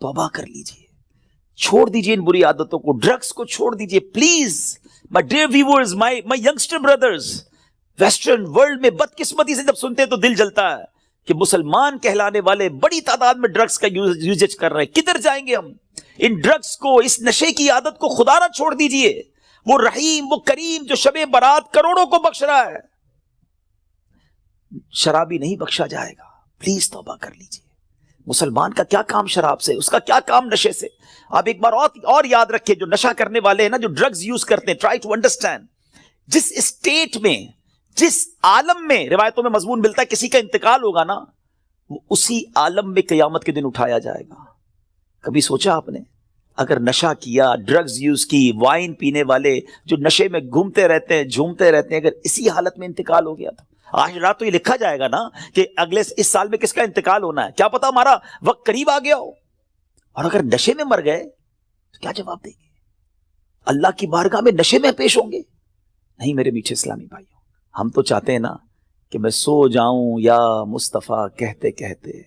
توبہ کر لیجئے, چھوڑ دیجئے ان بری عادتوں کو, ڈرگز کو چھوڑ دیجئے please. My dear viewers, my youngster brothers, western world میں بدقسمتی سے جب سنتے ہیں تو دل جلتا ہے کہ مسلمان کہلانے والے بڑی تعداد میں ڈرگز کا یوزج کر رہے ہیں. کدھر جائیں گے ہم؟ ان ڈرگز کو, اس نشے کی عادت کو خدا نہ چھوڑ دیجئے. وہ رحیم, وہ کریم جو شب برات کروڑوں کو بخش رہا ہے, شرابی نہیں بخشا جائے گا. پلیز توبہ کر لیجئے. مسلمان کا کیا کام شراب سے, اس کا کیا کام نشے سے؟ آپ ایک بار اور یاد رکھیں, جو نشہ کرنے والے ہیں نا, جو ڈرگز یوز کرتے ہیں, ٹرائی ٹو انڈرسٹینڈ, جس اسٹیٹ میں, جس عالم میں روایتوں میں مضمون ملتا ہے کسی کا انتقال ہوگا نا, وہ اسی عالم میں قیامت کے دن اٹھایا جائے گا. کبھی سوچا آپ نے, اگر نشہ کیا, ڈرگز یوز کی, وائن پینے والے جو نشے میں گھومتے رہتے ہیں, جھومتے رہتے ہیں, اگر اسی حالت میں انتقال ہو گیا تو آج رات تو یہ لکھا جائے گا نا کہ اگلے اس سال میں کس کا انتقال ہونا ہے, کیا پتا ہمارا وقت قریب آ گیا ہو. اور اگر نشے میں مر گئے تو کیا جواب دیں گے؟ اللہ کی بارگاہ میں نشے میں پیش ہوں گے؟ نہیں میرے میٹھے اسلامی بھائیوں, ہم تو چاہتے ہیں نا کہ میں سو جاؤں یا مصطفیٰ کہتے کہتے,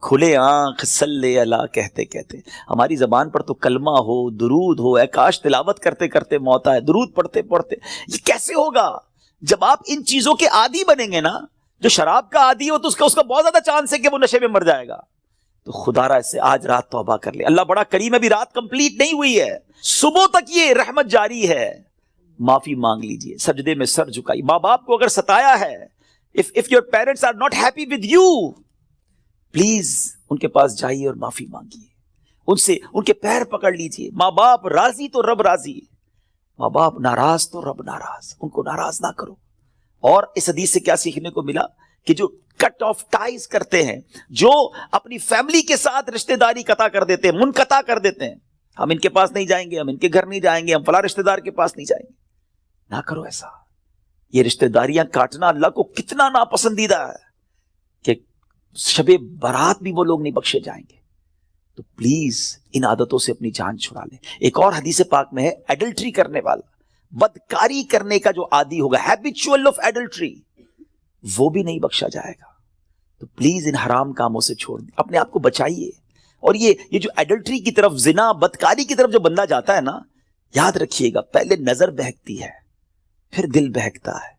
کھلے آنکھ صلی اللہ کہتے کہتے. ہماری زبان پر تو کلمہ ہو, درود ہو, اے کاش تلاوت کرتے کرتے موت آئے, درود پڑھتے پڑھتے. یہ کیسے ہوگا جب آپ ان چیزوں کے عادی بنیں گے نا؟ جو شراب کا عادی ہو تو اس کا بہت زیادہ چانس ہے کہ وہ نشے میں مر جائے گا. تو خدا را اس سے آج رات توبہ کر لے. اللہ بڑا کریم ہے, ابھی رات کمپلیٹ نہیں ہوئی ہے, صبح تک یہ رحمت جاری ہے. معافی مانگ لیجئے, سجدے میں سر جھکائی. ماں باپ کو اگر ستایا ہے, if your parents are not happy with you, please ان کے پاس جائیے اور معافی مانگیے, ان سے ان کے پیر پکڑ لیجئے. ماں باپ راضی تو رب راضی, ماں باپ ناراض تو رب ناراض, ان کو ناراض نہ کرو. اور اس حدیث سے کیا سیکھنے کو ملا کہ جو کٹ آف ٹائز کرتے ہیں, جو اپنی فیملی کے ساتھ رشتہ داری قطع کر دیتے ہیں, منقطع کر دیتے ہیں, ہم ان کے پاس نہیں جائیں گے, ہم ان کے گھر نہیں جائیں گے, ہم فلاں رشتہ دار کے پاس نہیں جائیں گے, نہ کرو ایسا. یہ رشتہ داریاں کاٹنا اللہ کو کتنا ناپسندیدہ ہے کہ شب برات بھی وہ لوگ نہیں بخشے جائیں گے. تو پلیز ان عادتوں سے اپنی جان چھڑا لیں. ایک اور حدیث پاک میں ہے, ایڈلٹری کرنے والا, بدکاری کرنے کا جو عادی ہوگا, ہیبیچول آف ایڈلٹری, وہ بھی نہیں بخشا جائے گا. تو پلیز ان حرام کاموں سے چھوڑ دیں, اپنے آپ کو بچائیے. اور یہ جو ایڈلٹری کی طرف, زنا, بدکاری کی طرف جو بندہ جاتا ہے نا, یاد رکھیے گا پہلے نظر بہکتی ہے, پھر دل بہکتا ہے,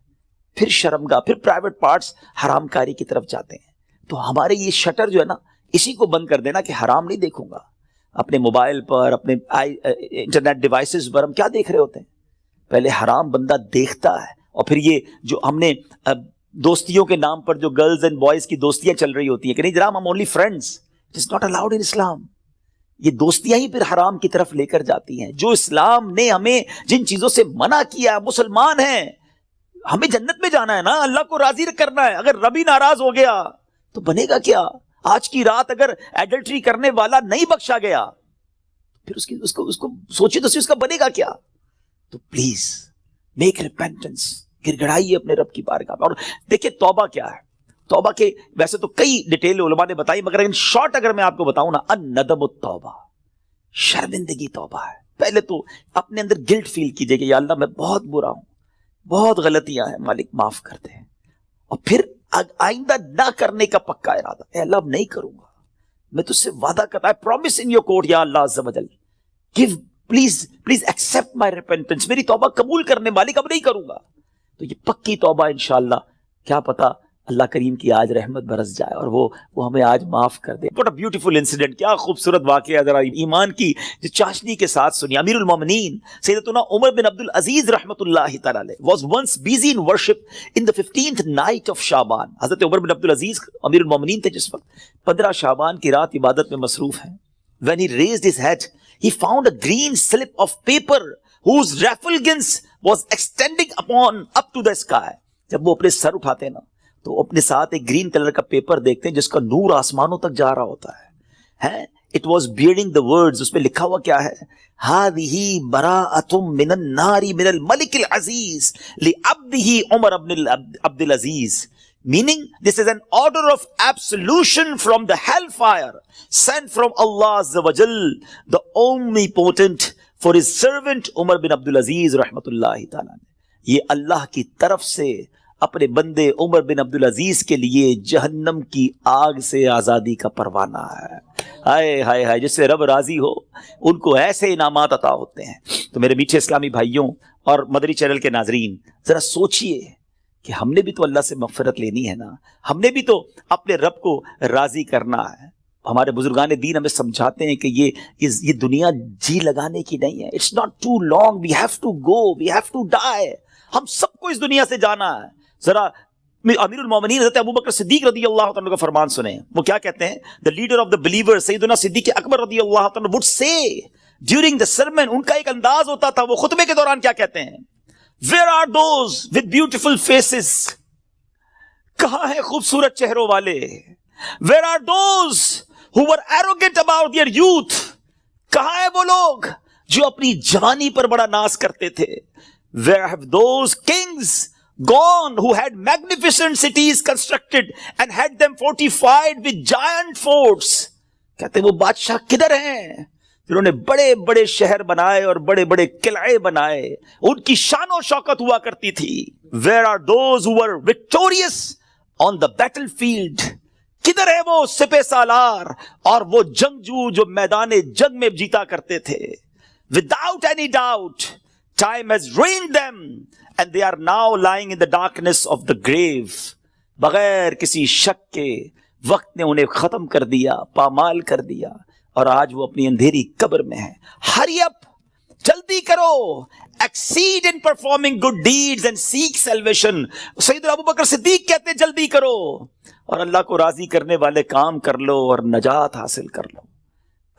پھر شرمگاہ, پھر پرائیویٹ پارٹس حرام کاری کی طرف جاتے ہیں. تو ہمارے یہ شٹر جو ہے نا, اسی کو بند کر دینا کہ حرام نہیں دیکھوں گا. اپنے موبائل پر, اپنے انٹرنیٹ ڈیوائسز پر ہم کیا دیکھ رہے ہوتے ہیں؟ پہلے حرام بندہ دیکھتا ہے, اور پھر یہ جو ہم نے دوستیوں کے نام پر جو گرلز اینڈ بوائز کی دوستیاں چل رہی ہوتی ہیں کہ نہیں جناب ہم only friends, it is not allowed in Islam. یہ دوستیاں ہی پھر حرام کی طرف لے کر جاتی ہیں. جو اسلام نے ہمیں جن چیزوں سے منع کیا, مسلمان ہیں, ہمیں جنت میں جانا ہے نا, اللہ کو راضی کرنا ہے. اگر رب ہی ناراض ہو گیا تو بنے گا کیا؟ آج کی رات اگر ایڈلٹری کرنے والا نہیں بخشا گیا پھر اس کو سوچیے تو اس کا بنے گا کیا؟ تو پلیز میک ریپینٹنس, گر گڑائیے اپنے رب کی بارگاہ میں. اور دیکھیں توبہ کیا ہے. توبہ کے ویسے تو کئی ڈیٹیل علماء نے بتائی, مگر ان شارٹ اگر میں آپ کو بتاؤں نا, الندم التوبہ, شرمندگی توبہ ہے. پہلے تو اپنے اندر گلٹ فیل کیجئے کہ یا اللہ میں بہت برا ہوں, بہت غلطیاں ہیں, مالک معاف کر دے. اور پھر آئندہ نہ کرنے کا پکا ارادہ, اے اللہ اب نہیں کروں گا, میں تجھ سے وعدہ کرتا, I promise in your court یا اللہ عز و جل, give please accept my repentance, میری توبہ قبول کرنے, مالک اب نہیں کروں گا. تو یہ پکی توبہ انشاءاللہ, کیا پتا اللہ کریم کی آج رحمت برس جائے اور وہ ہمیں آج معاف کر دے. What a beautiful incident, کیا خوبصورت واقعہ, ذرا ایمان کی جو چاشنی کے ساتھ سنی. امیر المومنین سیدتنا عمر بن عبد العزیز رحمۃ اللہ تعالی علیہ was once busy in worship in the 15th night of شعبان. حضرت عمر بن عبد العزیز امیر المومنین تھے جس وقت 15 شعبان کی رات عبادت میں مصروف ہیں. When he raised his head, he found a green slip of paper whose refulgence was extending up to the sky. جب وہ اپنے سر اٹھاتے ہیں نا تو اپنے ساتھ ایک گرین کلر کا پیپر دیکھتے ہیں جس کا نور آسمانوں تک جا رہا ہوتا ہے. It was bearing the words, اس میں لکھا ہوا کیا ہے, هذه براءة من النار من الملك العزيز لعبده عمر بن عبد العزيز, meaning this is an order of absolution from the hellfire sent from Allah Azza wa Jal, the omnipotent, for his servant Umar bin Abdul Aziz rahmatullahi ta'ala. یہ اللہ کی طرف سے اپنے بندے عمر بن عبد العزیز کے لیے جہنم کی آگ سے آزادی کا پروانہ ہے. ہائے ہائے ہائے، جس سے رب راضی ہو ان کو ایسے انعامات عطا ہوتے ہیں۔ تو میرے میٹھے اسلامی بھائیوں اور مدری چینل کے ناظرین، ذرا سوچئے کہ ہم نے بھی تو اللہ سے مغفرت لینی ہے نا، ہم نے بھی تو اپنے رب کو راضی کرنا ہے۔ ہمارے بزرگان دین ہمیں سمجھاتے ہیں کہ یہ دنیا جی لگانے کی نہیں ہے، it's not too long, we have to go, we have to die, ہم سب کو اس دنیا سے جانا ہے۔ ذرا امیر المومنین حضرت ابوبکر صدیق رضی اللہ تعالیٰ کا فرمان سنیں، وہ کیا کہتے ہیں؟ the leader of the believers سیدنا صدیق اکبر رضی اللہ تعالیٰ would say during the sermon، ان کا ایک انداز ہوتا تھا، وہ خطبے کے دوران کیا کہتے ہیں؟ where are those with beautiful faces، کہاں ہیں خوبصورت چہروں والے؟ where are those who were arrogant about their youth، کہاں ہیں وہ لوگ جو اپنی جوانی پر بڑا ناز کرتے تھے؟ where have those kings gone who had magnificent cities constructed and had them fortified with giant forts، کہتے ہیں وہ بادشاہ کدھر ہیں جنہوں نے بڑے بڑے شہر بنائے اور بڑے بڑے قلعے بنائے، ان کی شان و شوکت ہوا کرتی تھی۔ where are those who were victorious on the battlefield، کدھر ہے وہ سپہ سالار اور وہ جنگجو جو میدان جنگ میں جیتا کرتے تھے؟ without any doubt time has ruined them and they are now lying in the darkness of the grave، بغیر کسی شک کے وقت نے انہیں ختم کر دیا، پامال کر دیا، اور آج وہ اپنی اندھیری قبر میں ہیں۔ hurry up، جلدی کرو، exceed in performing good deeds and seek salvation، سیدنا ابوبکر صدیق کہتے ہیں جلدی کرو اور اللہ کو راضی کرنے والے کام کر لو اور نجات حاصل کر لو۔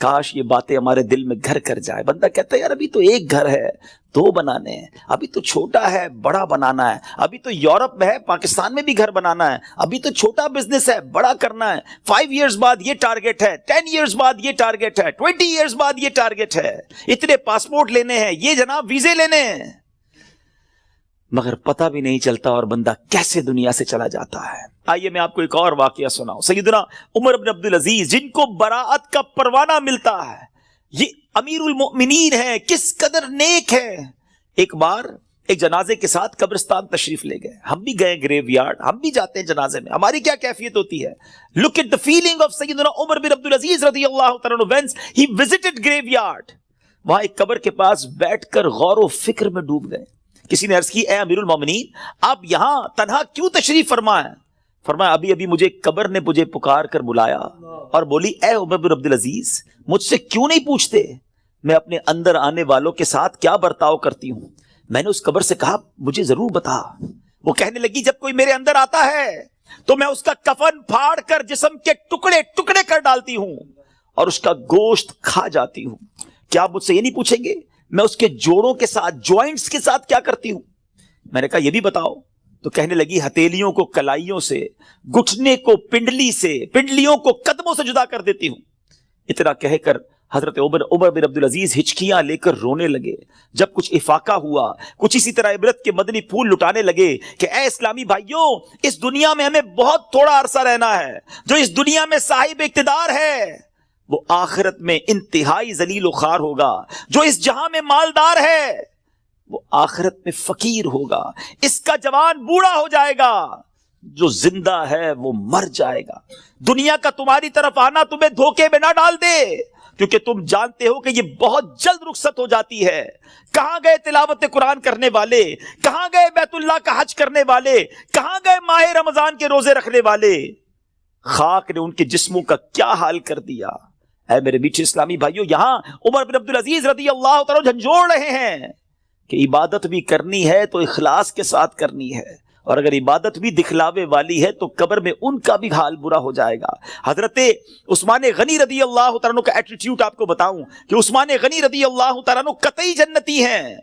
کاش یہ باتیں ہمارے دل میں گھر کر جائے۔ بندہ کہتا ہے یار ابھی تو ایک گھر ہے، دو بنانے ہیں، ابھی تو چھوٹا ہے بڑا بنانا ہے، ابھی تو یورپ میں ہے پاکستان میں بھی گھر بنانا ہے، ابھی تو چھوٹا بزنس ہے بڑا کرنا ہے، 5 ایئرز بعد یہ ٹارگٹ ہے، 10 ایئرز بعد یہ ٹارگٹ ہے، 20 ایئرز بعد یہ ٹارگٹ ہے، اتنے پاسپورٹ لینے ہیں، یہ جناب ویزے لینے ہیں، مگر پتہ بھی نہیں چلتا اور بندہ کیسے دنیا سے چلا جاتا ہے۔ آئیے میں آپ کو ایک اور واقعہ سناؤں۔ سیدنا عمر بن عبدالعزیز جن کو براءت کا پروانہ ملتا ہے، یہ امیر المؤمنین ہیں، کس قدر نیک ہیں۔ ایک بار ایک جنازے کے ساتھ قبرستان تشریف لے گئے، ہم بھی گئے گریو یارڈ، ہم بھی جاتے ہیں جنازے میں، ہماری کیا کیفیت ہوتی ہے؟ Look at the feeling of سیدنا عمر بن عبدالعزیز رضی اللہ تعالیٰ عنہ when he visited graveyard، وہاں ایک قبر کے پاس بیٹھ کر غور و فکر میں ڈوب گئے۔ کسی نے عرض کی اے امیر المومنین آپ یہاں تنہا کیوں تشریف فرمائے؟ فرمایا ابھی مجھے قبر نے مجھے پکار کر بلایا اور بولی اے عمر بن عبدالعزیز مجھ سے کیوں نہیں پوچھتے میں اپنے اندر آنے والوں کے ساتھ کیا برتاؤ کرتی ہوں؟ میں نے اس قبر سے کہا مجھے ضرور بتا۔ وہ کہنے لگی جب کوئی میرے اندر آتا ہے تو میں اس کا کفن پھاڑ کر جسم کے ٹکڑے ٹکڑے کر ڈالتی ہوں اور اس کا گوشت کھا جاتی ہوں۔ کیا آپ مجھ سے یہ نہیں پوچھیں گے میں اس کے جوڑوں کے ساتھ جوائنٹس کے ساتھ کیا کرتی ہوں؟ میں نے کہا یہ بھی بتاؤ۔ تو کہنے لگی ہتھیلیوں کو کلائیوں سے، گھٹنے کو پنڈلی سے، پنڈلیوں کو قدموں سے جدا کر دیتی ہوں۔ اتنا کہہ کر حضرت عمر بن عبدالعزیز ہچکیاں لے کر رونے لگے۔ جب کچھ افاقہ ہوا، کچھ اسی طرح عبرت کے مدنی پھول لٹانے لگے کہ اے اسلامی بھائیوں اس دنیا میں ہمیں بہت تھوڑا عرصہ رہنا ہے۔ جو اس دنیا میں صاحب اقتدار ہے وہ آخرت میں انتہائی ذلیل و خوار ہوگا، جو اس جہاں میں مالدار ہے وہ آخرت میں فقیر ہوگا، اس کا جوان بوڑھا ہو جائے گا، جو زندہ ہے وہ مر جائے گا۔ دنیا کا تمہاری طرف آنا تمہیں دھوکے میں نہ ڈال دے، کیونکہ تم جانتے ہو کہ یہ بہت جلد رخصت ہو جاتی ہے۔ کہاں گئے تلاوت قرآن کرنے والے؟ کہاں گئے بیت اللہ کا حج کرنے والے؟ کہاں گئے ماہ رمضان کے روزے رکھنے والے؟ خاک نے ان کے جسموں کا کیا حال کر دیا۔ اے میرے میٹھے اسلامی بھائیوں، یہاں عمر بن عبدالعزیز رضی اللہ تعالیٰ جھنجھوڑ رہے ہیں کہ عبادت بھی کرنی ہے تو اخلاص کے ساتھ کرنی ہے، اور اگر عبادت بھی دکھلاوے والی ہے تو قبر میں ان کا بھی حال برا ہو جائے گا۔ حضرت عثمان غنی رضی اللہ تعالیٰ عنہ کا ایٹیٹیوڈ آپ کو بتاؤں کہ عثمان غنی رضی اللہ تعالیٰ عنہ قطعی جنتی ہیں،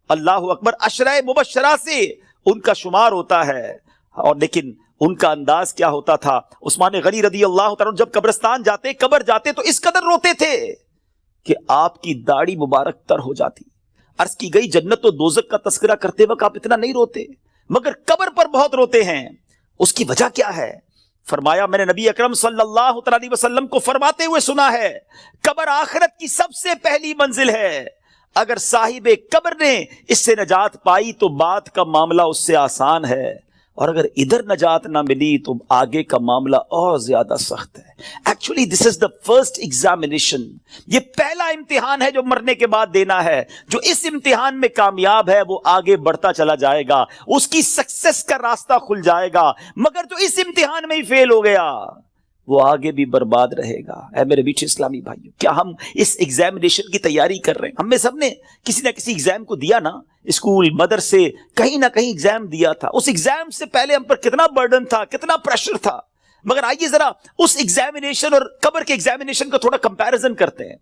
اللہ اکبر، عشرہ مبشرہ سے ان کا شمار ہوتا ہے۔ اور لیکن ان کا انداز کیا ہوتا تھا؟ عثمان غنی رضی اللہ تعالیٰ عنہ جب قبرستان جاتے، قبر جاتے تو اس قدر روتے تھے کہ آپ کی داڑھی مبارک تر ہو جاتی۔ عرض کی گئی جنت و دوزخ کا تذکرہ کرتے وقت آپ اتنا نہیں روتے، مگر قبر پر بہت روتے ہیں۔ اس کی وجہ کیا ہے؟ فرمایا میں نے نبی اکرم صلی اللہ علیہ وسلم کو فرماتے ہوئے سنا ہے قبر آخرت کی سب سے پہلی منزل ہے، اگر صاحب قبر نے اس سے نجات پائی تو بات کا معاملہ اس سے آسان ہے، اور اگر ادھر نجات نہ ملی تو آگے کا معاملہ اور زیادہ سخت ہے. Actually this is the first examination. یہ پہلا امتحان ہے جو مرنے کے بعد دینا ہے. جو اس امتحان میں کامیاب ہے وہ آگے بڑھتا چلا جائے گا, اس کی سکسس کا راستہ کھل جائے گا. مگر جو اس امتحان میں ہی فیل ہو گیا وہ آگے بھی برباد رہے گا. اے میرے بیٹے اسلامی بھائیو, کیا ہم اس ایگزامینیشن کی تیاری کر رہے ہیں؟ ہم میں سب نے کسی نہ کسی ایگزام کو دیا نا, اسکول مدرسے کہیں نہ کہیں ایگزام دیا تھا. اس ایگزام سے پہلے ہم پر کتنا برڈن تھا, کتنا پریشر تھا. مگر آئیے ذرا اس ایگزامینیشن اور قبر کے ایگزامینیشن کا تھوڑا کمپیریزن کرتے ہیں.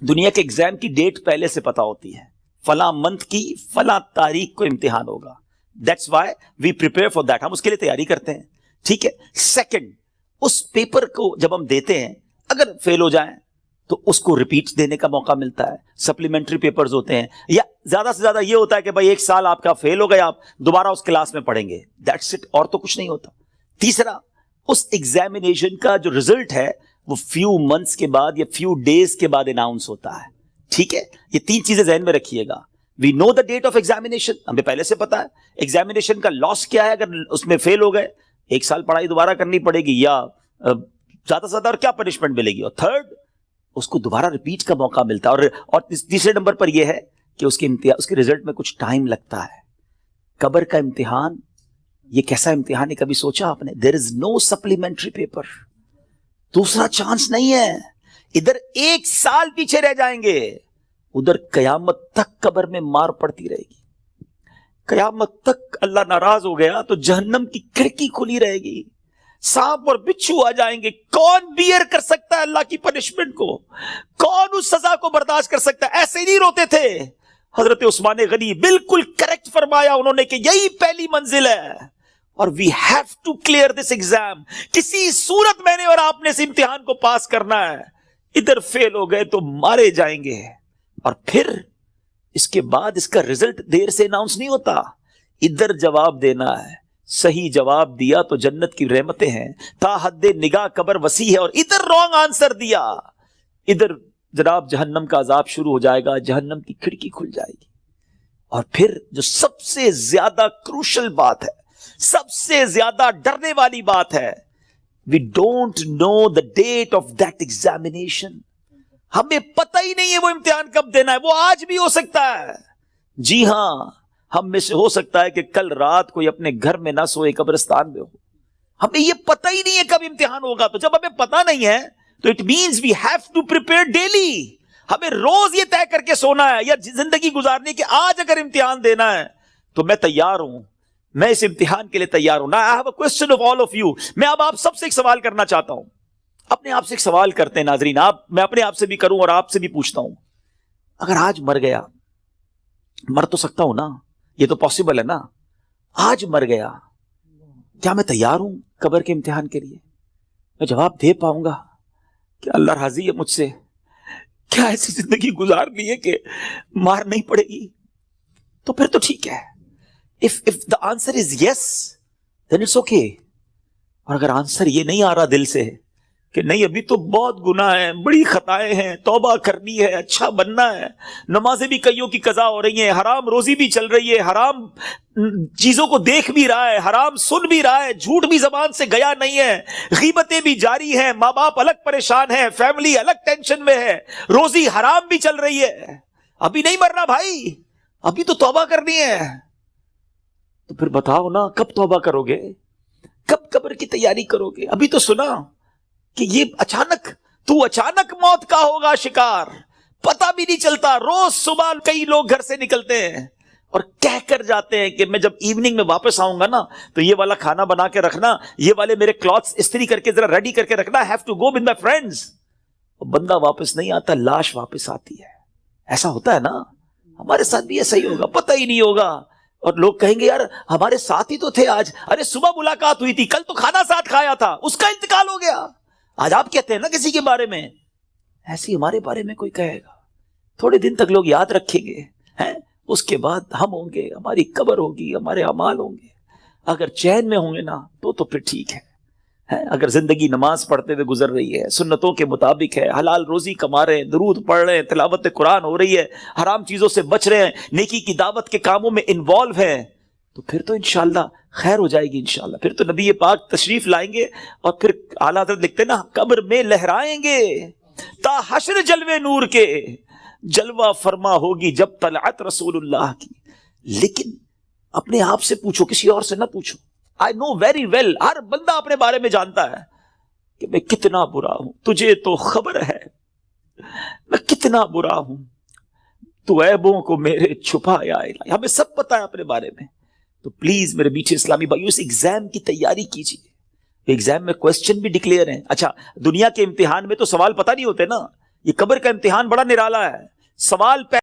دنیا کے ایگزام کی ڈیٹ پہلے سے پتا ہوتی ہے, فلاں منتھ کی فلاں تاریخ کو امتحان ہوگا. That's why we prepare for that. ہم اس کے لیے تیاری کرتے ہیں, ٹھیک ہے. سیکنڈ, اس پیپر کو جب ہم دیتے ہیں اگر فیل ہو جائیں تو اس کو ریپیٹ دینے کا موقع ملتا ہے. سپلیمنٹری پیپرز ہوتے ہیں, یا زیادہ سے زیادہ یہ ہوتا ہے کہ بھائی ایک سال آپ کا فیل ہو گیا, آپ دوبارہ اس کلاس میں پڑھیں گے. دیٹس اٹ, اور تو کچھ نہیں ہوتا. تیسرا, اس ایگزامینیشن کا جو ریزلٹ ہے وہ فیو منتھس کے بعد یا فیو ڈیز کے بعد اناؤنس ہوتا ہے, ٹھیک ہے. یہ تین چیزیں ذہن میں رکھیے گا. وی نو دا ڈیٹ آف ایگزامینیشن, ہمیں پہلے سے پتا ہے. ایگزامینیشن کا لاس کیا ہے اگر اس میں فیل ہو گئے, ایک سال پڑھائی دوبارہ کرنی پڑے گی, یا زیادہ سے زیادہ اور کیا پنشمنٹ ملے گی. اور تھرڈ, اس کو دوبارہ ریپیٹ کا موقع ملتا ہے. اور تیسرے نمبر پر یہ ہے کہ اس کے رزلٹ میں کچھ ٹائم لگتا ہے. قبر کا امتحان یہ کیسا امتحان ہے, کبھی سوچا آپ نے؟ دیر از نو سپلیمنٹری پیپر, دوسرا چانس نہیں ہے. ادھر ایک سال پیچھے رہ جائیں گے, ادھر قیامت تک قبر میں مار پڑتی رہے گی. قیامت تک اللہ ناراض ہو گیا تو جہنم کی کھڑکی کھلی رہے گی, سانپ اور بچھو آ جائیں گے. کون بیئر کر سکتا ہے اللہ کی پنشمنٹ کو؟ کون اس سزا کو برداشت کر سکتا ہے؟ ایسے نہیں روتے تھے حضرت عثمان غنی, بالکل کریکٹ فرمایا انہوں نے کہ یہی پہلی منزل ہے اور we have to clear this exam. کسی صورت میں نے اور آپ نے اس امتحان کو پاس کرنا ہے. ادھر فیل ہو گئے تو مارے جائیں گے, اور پھر اس کے بعد اس کا رزلٹ دیر سے اناؤنس نہیں ہوتا. ادھر جواب دینا ہے, صحیح جواب دیا تو جنت کی رحمتیں ہیں, تا حد نگاہ قبر وسیع ہے. اور ادھر رانگ آنسر دیا, ادھر جناب جہنم کا عذاب شروع ہو جائے گا, جہنم کی کھڑکی کھل جائے گی. اور پھر جو سب سے زیادہ کروشل بات ہے, سب سے زیادہ ڈرنے والی بات ہے, we don't know the date of that examination. ہمیں پتہ ہی نہیں ہے وہ امتحان کب دینا ہے. وہ آج بھی ہو سکتا ہے. جی ہاں, ہم میں سے ہو سکتا ہے کہ کل رات کوئی اپنے گھر میں نہ سوئے, قبرستان میں ہو. ہمیں یہ پتہ ہی نہیں ہے کب امتحان ہوگا. تو جب ہمیں پتہ نہیں ہے تو it means we have to prepare daily. ہمیں روز یہ طے کر کے سونا ہے یا زندگی گزارنی کہ آج اگر امتحان دینا ہے تو میں تیار ہوں, میں اس امتحان کے لیے تیار ہوں. I have a question of all of you. میں اب آپ سب سے ایک سوال کرنا چاہتا ہوں. اپنے آپ سے ایک سوال کرتے ہیں ناظرین, میں اپنے آپ سے بھی کروں اور آپ سے بھی پوچھتا ہوں. اگر آج مر گیا, مر تو سکتا ہوں نا, یہ تو پاسبل ہے نا. آج مر گیا, کیا میں تیار ہوں قبر کے امتحان کے لیے؟ میں جواب دے پاؤں گا کہ اللہ راضی ہے مجھ سے؟ کیا ایسی زندگی گزارنی ہے کہ مار نہیں پڑے گی؟ تو پھر تو ٹھیک ہے. if the answer is yes then it's okay. اور اگر آنسر یہ نہیں آ رہا دل سے کہ نہیں ابھی تو بہت گناہ ہیں, بڑی خطائیں ہیں, توبہ کرنی ہے, اچھا بننا ہے, نمازیں بھی کئیوں کی قضا ہو رہی ہیں, حرام روزی بھی چل رہی ہے, حرام چیزوں کو دیکھ بھی رہا ہے, حرام سن بھی رہا ہے, جھوٹ بھی زبان سے گیا نہیں ہے, غیبتیں بھی جاری ہیں, ماں باپ الگ پریشان ہیں, فیملی الگ ٹینشن میں ہے, روزی حرام بھی چل رہی ہے, ابھی نہیں مرنا بھائی, ابھی تو توبہ کرنی ہے. تو پھر بتاؤ نا کب توبہ کرو گے, کب قبر کی تیاری کرو گے؟ ابھی تو سنا کہ یہ اچانک موت کا ہوگا شکار, پتہ بھی نہیں چلتا. روز صبح کئی لوگ گھر سے نکلتے ہیں اور کہہ کر جاتے ہیں کہ میں جب ایوننگ میں واپس آؤں گا نا تو یہ والا کھانا بنا کے رکھنا, یہ والے میرے کلوتھس استری کر کے ذرا ریڈی کر کے رکھنا, I have to go with my friends. بندہ واپس نہیں آتا, لاش واپس آتی ہے. ایسا ہوتا ہے نا, ہمارے ساتھ بھی ایسا ہی ہوگا, پتہ ہی نہیں ہوگا. اور لوگ کہیں گے یار ہمارے ساتھ ہی تو تھے آج, ارے صبح ملاقات ہوئی تھی, کل تو کھانا ساتھ کھایا تھا, اس کا انتقال ہو گیا. آج آپ کہتے ہیں نا کسی کے بارے میں, ایسی ہمارے بارے میں کوئی کہے گا, تھوڑے دن تک لوگ یاد رکھیں گے, اس کے بعد ہم ہوں گے, ہماری قبر ہوگی, ہمارے اعمال ہوں گے. اگر چین میں ہوں گے نا تو پھر ٹھیک ہے. اگر زندگی نماز پڑھتے ہوئے گزر رہی ہے, سنتوں کے مطابق ہے, حلال روزی کما رہے ہیں, درود پڑھ رہے ہیں, تلاوت قرآن ہو رہی ہے, حرام چیزوں سے بچ رہے ہیں, نیکی کی دعوت کے کاموں میں انوالو ہیں, تو پھر تو انشاءاللہ خیر ہو جائے گی انشاءاللہ. پھر تو نبی پاک تشریف لائیں گے اور پھر اعلیٰ حضرت لکھتے نا قبر میں لہرائیں گے تا حشر جلوے نور کے، جلوہ فرما ہوگی جب طلعت رسول اللہ کی. لیکن اپنے آپ سے پوچھو، کسی اور سے نہ پوچھو. I know very well، ہر بندہ اپنے بارے میں جانتا ہے کہ میں کتنا برا ہوں، تجھے تو خبر ہے میں کتنا برا ہوں، تو عیبوں کو میرے چھپایا الہی. ہمیں سب پتا ہے اپنے بارے میں. تو پلیز میرے میٹھے اسلامی بھائیو اس ایگزام کی تیاری کیجیے. ایگزام میں کوسچن بھی ڈکلیئر ہیں. اچھا دنیا کے امتحان میں تو سوال پتہ نہیں ہوتے نا، یہ قبر کا امتحان بڑا نرالا ہے. سوال